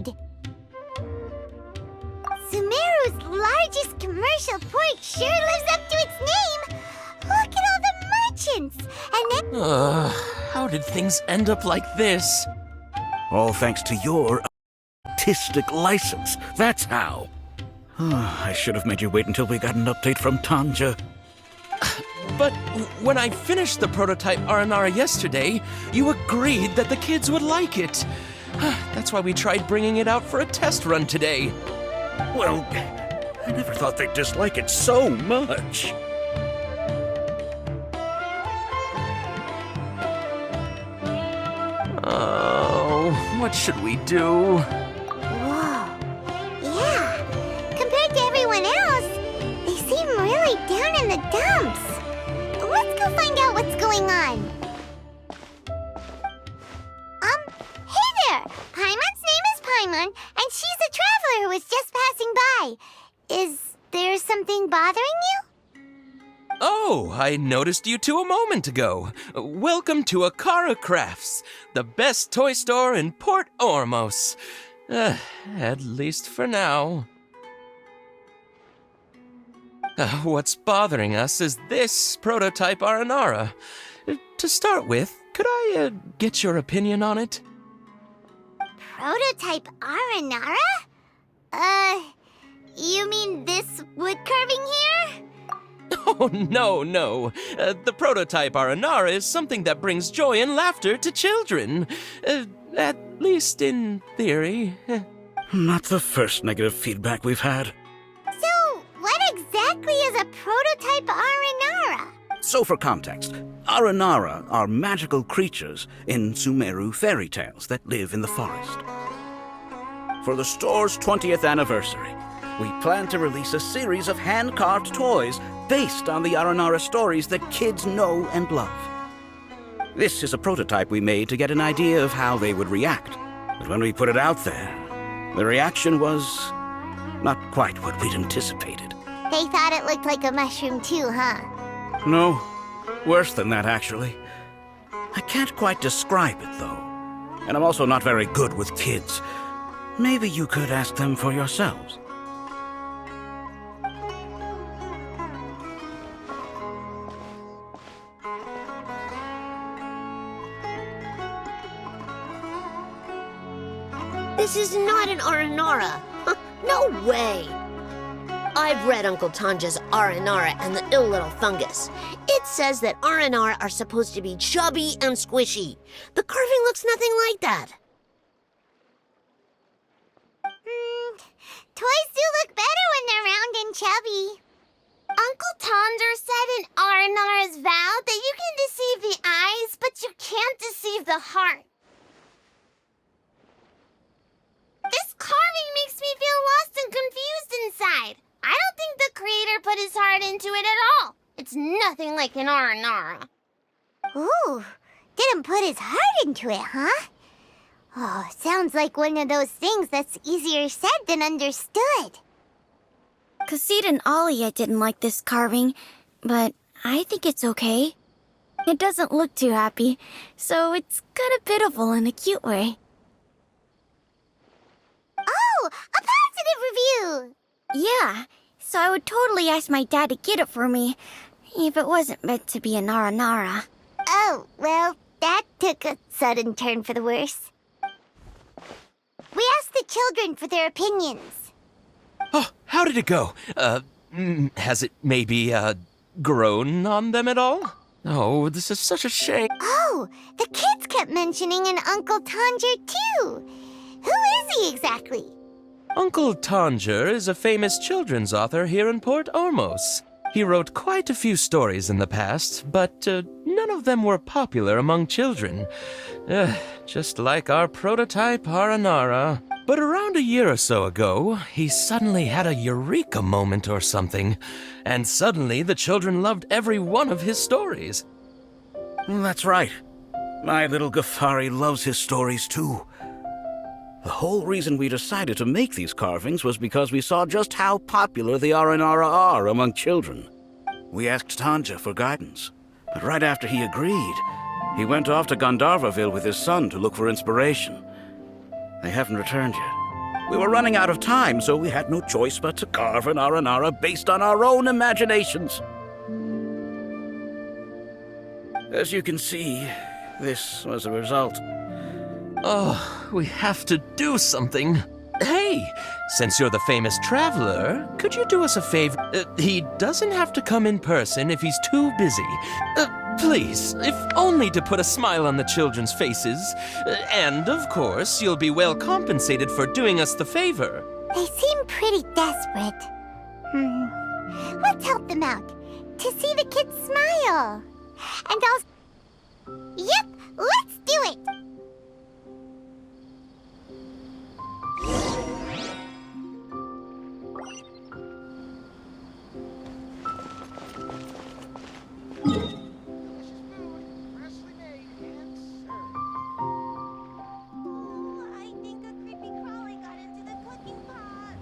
food. Sumeru's largest commercial port sure lives up to its name. Look at all the merchants. And then... How did things end up like this? All thanks to your artistic license. That's how. I should have made you wait until we got an update from Tanja. But when I finished the prototype Aranara yesterday, you agreed that the kids would like it. That's why we tried bringing it out for a test run today. Well, I never thought they'd dislike it so much. Oh, what should we do? Whoa. Yeah. Compared to everyone else, they seem really down in the dumps. Let's go find out what's going on. Hey there! Paimon's name is Paimon, and she's a traveler who was just passing by. Is there something bothering you? Oh, I noticed you two a moment ago. Welcome to Akara Crafts, the best toy store in Port Ormos. At least for now. What's bothering us is this prototype Aranara. To start with, could I get your opinion on it? Prototype Aranara? You mean this wood carving here? Oh, no. The prototype Aranara is something that brings joy and laughter to children. At least in theory. Not the first negative feedback we've had. So, what exactly is a prototype Aranara? So for context, Aranara are magical creatures in Sumeru fairy tales that live in the forest. For the store's 20th anniversary, we plan to release a series of hand-carved toys based on the Aranara stories that kids know and love. This is a prototype we made to get an idea of how they would react. But when we put it out there, the reaction was not quite what we'd anticipated. They thought it looked like a mushroom too, huh? No, worse than that, actually. I can't quite describe it, though. And I'm also not very good with kids. Maybe you could ask them for yourselves. This is not an Aranara. No way. I've read Uncle Tanja's Aranara and the Ill Little Fungus. It says that Aranara are supposed to be chubby and squishy. The carving looks nothing like that. Toys do look better when they're round and chubby. Uncle Tonder said in Aranara's vow that you can deceive the eyes, but you can't deceive the heart. This carving makes me feel lost and confused inside. I don't think the creator put his heart into it at all. It's nothing like an Aranara. Ooh, didn't put his heart into it, huh? Oh, sounds like one of those things that's easier said than understood. Kassid and Alia didn't like this carving, but I think it's okay. It doesn't look too happy, so it's kind of pitiful in a cute way. Oh, a positive review! Yeah, so I would totally ask my dad to get it for me, if it wasn't meant to be an Aranara. Oh, well, that took a sudden turn for the worse. We asked the children for their opinions. Oh, how did it go? Has it maybe, grown on them at all? Oh, this is such a shame. Oh, the kids kept mentioning an Uncle Tanger, too. Who is he exactly? Uncle Tanger is a famous children's author here in Port Ormos. He wrote quite a few stories in the past, but none of them were popular among children. Just like our prototype Aranara. But around a year or so ago, he suddenly had a eureka moment or something, and suddenly the children loved every one of his stories. That's right. My little Ghaffari loves his stories too. The whole reason we decided to make these carvings was because we saw just how popular the Aranara are among children. We asked Tanja for guidance, but right after he agreed, he went off to Gandharvaville with his son to look for inspiration. They haven't returned yet. We were running out of time, so we had no choice but to carve an Aranara based on our own imaginations. As you can see, this was the result. Oh, we have to do something. Hey, since you're the famous traveler, could you do us a favor? He doesn't have to come in person if he's too busy. Please, if only to put a smile on the children's faces. And, of course, you'll be well compensated for doing us the favor. They seem pretty desperate. Let's help them out. To see the kids smile. And I'll... Yep, let's do it! I think a creepy Collei got into the cooking pot.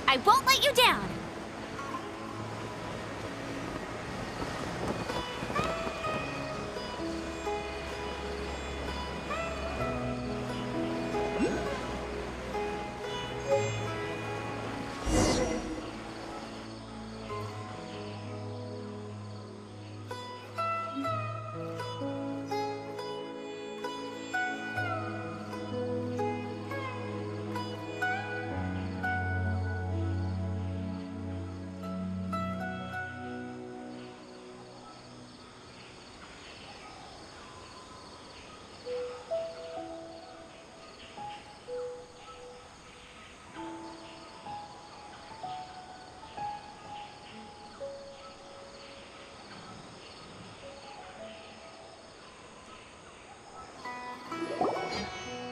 I won't let you down.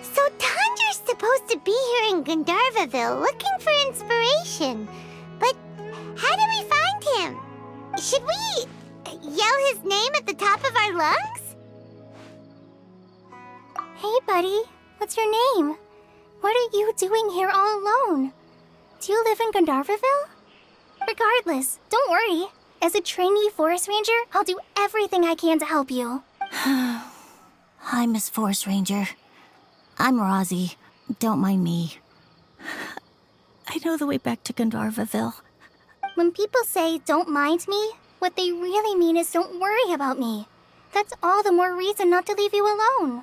So Tanger's supposed to be here in Gandharvaville looking for inspiration. But how do we find him? Should we yell his name at the top of our lungs? Hey, buddy. What's your name? What are you doing here all alone? Do you live in Gandharvaville? Regardless, don't worry. As a trainee forest ranger, I'll do everything I can to help you. Hi, Miss Forest Ranger. I'm Rosie. Don't mind me. I know the way back to Gandharvaville. When people say, don't mind me, what they really mean is don't worry about me. That's all the more reason not to leave you alone.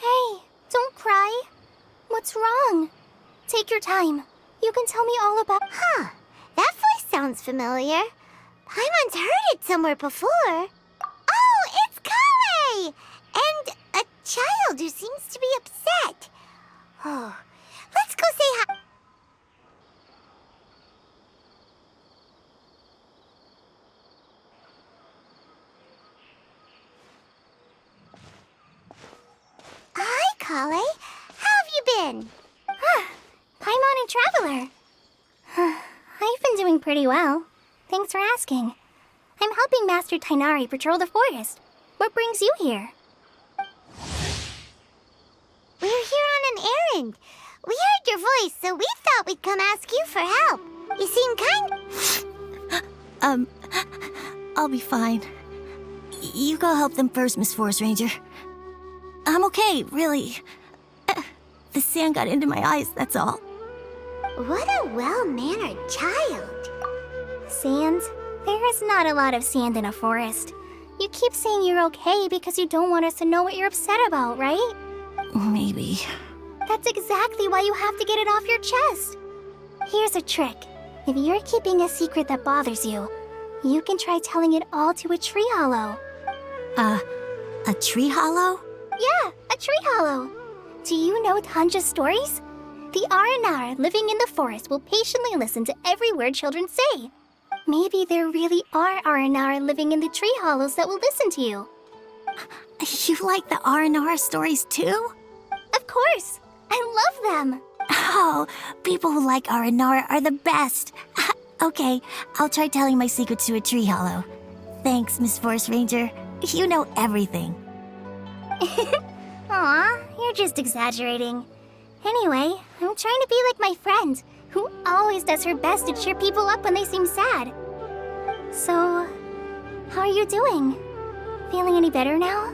Hey, don't cry. What's wrong? Take your time. You can tell me all about... Huh, that voice sounds familiar. Paimon's heard it somewhere before. Oh, it's Collei! And a child who seems to be upset. Oh, let's go say hi. Hi, Collei. How have you been? Paimon and Traveler. I've been doing pretty well. Thanks for asking. I'm helping Master Tainari patrol the forest. What brings you here? We're here on an errand. We heard your voice, so we thought we'd come ask you for help. You seem kind... I'll be fine. You go help them first, Miss Forest Ranger. I'm okay, really. The sand got into my eyes, that's all. What a well-mannered child. Sand? There is not a lot of sand in a forest. You keep saying you're okay because you don't want us to know what you're upset about, right? Maybe. That's exactly why you have to get it off your chest. Here's a trick. If you're keeping a secret that bothers you, You can try telling it all to a tree hollow. A tree hollow? Yeah, a tree hollow. Do you know Tanja's stories? The Aranara living in the forest will patiently listen to every word children say. Maybe there really are Aranara living in the tree hollows that will listen to you. You like the Aranara stories too? Of course! I love them! Oh, people who like Aranara are the best. Okay, I'll try telling my secrets to a tree hollow. Thanks, Miss Forest Ranger. You know everything. Aw, you're just exaggerating. Anyway, I'm trying to be like my friend, who always does her best to cheer people up when they seem sad. So, how are you doing? Feeling any better now?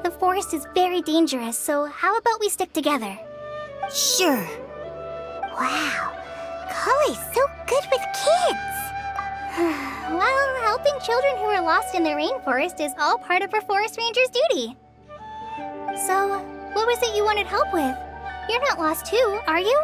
The forest is very dangerous, so how about we stick together? Sure. Wow, Collei's so good with kids! Well, helping children who are lost in the rainforest is all part of a forest ranger's duty. So, what was it you wanted help with? You're not lost too, are you?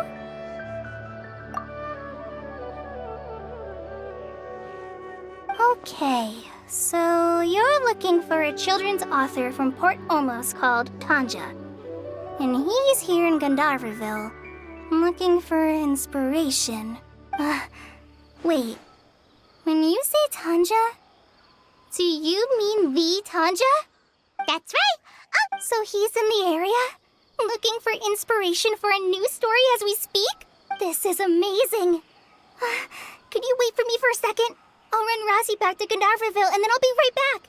Okay, so you're looking for a children's author from Port Ormos called Tanja. And he's here in Gandharvaville, looking for inspiration. Wait, when you say Tanja, do you mean the Tanja? That's right. So he's in the area? Looking for inspiration for a new story as we speak? This is amazing. Could you wait for me for a second? I'll run Razzie back to Gandharvaville and then I'll be right back.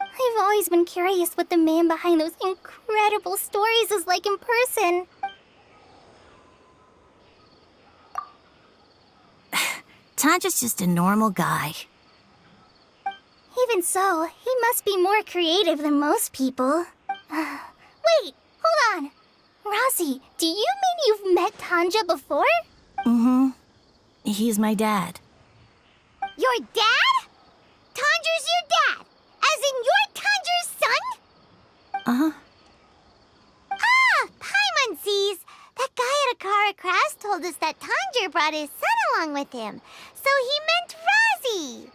I've always been curious what the man behind those incredible stories is like in person. Tanja's just a normal guy. Even so, he must be more creative than most people. Wait, hold on. Razzie, do you mean you've met Tanja before? Mm-hmm. He's my dad. Your dad? Tanja's your dad? As in you're Tanja's son? Uh-huh. Ah, Paimonsees! That guy at Akara Crafts told us that Tanja brought his son along with him. So he meant Razzie.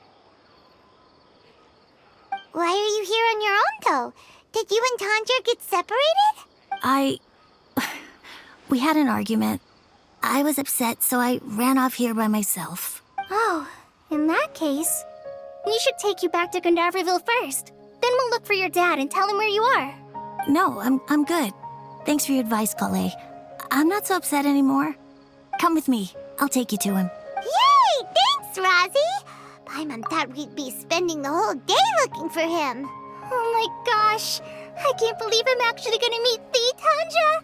Why are you here on your own, though? Did you and Tanja get separated? We had an argument. I was upset, so I ran off here by myself. Oh, in that case, we should take you back to Gandharvaville first. Then we'll look for your dad and tell him where you are. No, I'm good. Thanks for your advice, Collei. I'm not so upset anymore. Come with me. I'll take you to him. Yay! Thanks, Razzie! Paimon thought we'd be spending the whole day looking for him. Oh my gosh, I can't believe I'm actually gonna meet the Tanja.